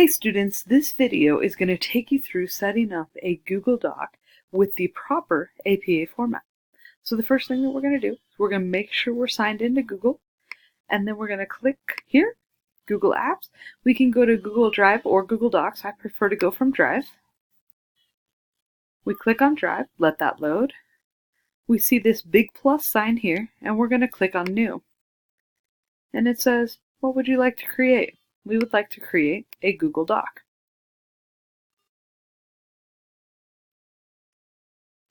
Hi students, this video is going to take you through setting up a Google Doc with the proper APA format. So the first thing that we're going to do is we're going to make sure we're signed into Google, and then we're going to click here, Google Apps. We can go to Google Drive or Google Docs. I prefer to go from Drive. We click on Drive, let that load. We see this big plus sign here, and we're going to click on New. And it says, what would you like to create? We would like to create a Google Doc.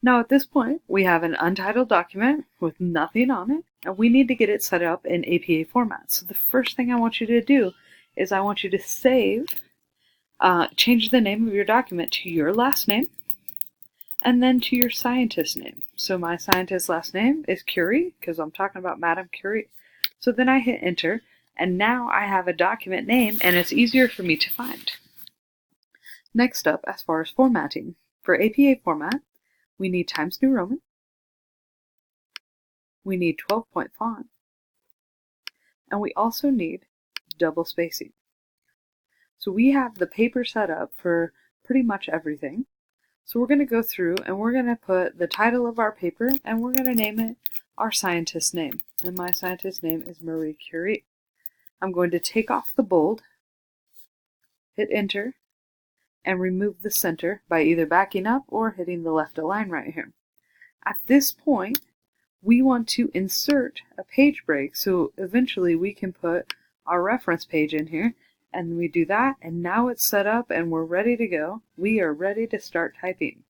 Now at this point, we have an untitled document with nothing on it, and we need to get it set up in APA format. So the first thing I want you to do is I want you to change the name of your document to your last name, and then to your scientist name. So my scientist last name is Curie, because I'm talking about Madame Curie. So then I hit enter, and now I have a document name, and it's easier for me to find. Next up, as far as formatting, for APA format, we need Times New Roman, we need 12-point font, and we also need double spacing. So we have the paper set up for pretty much everything. So we're going to go through and we're going to put the title of our paper and we're going to name it our scientist's name. And my scientist's name is Marie Curie. I'm going to take off the bold, hit enter, and remove the center by either backing up or hitting the left align right here. At this point, we want to insert a page break so eventually we can put our reference page in here, and we do that, and now it's set up and we're ready to go. We are ready to start typing.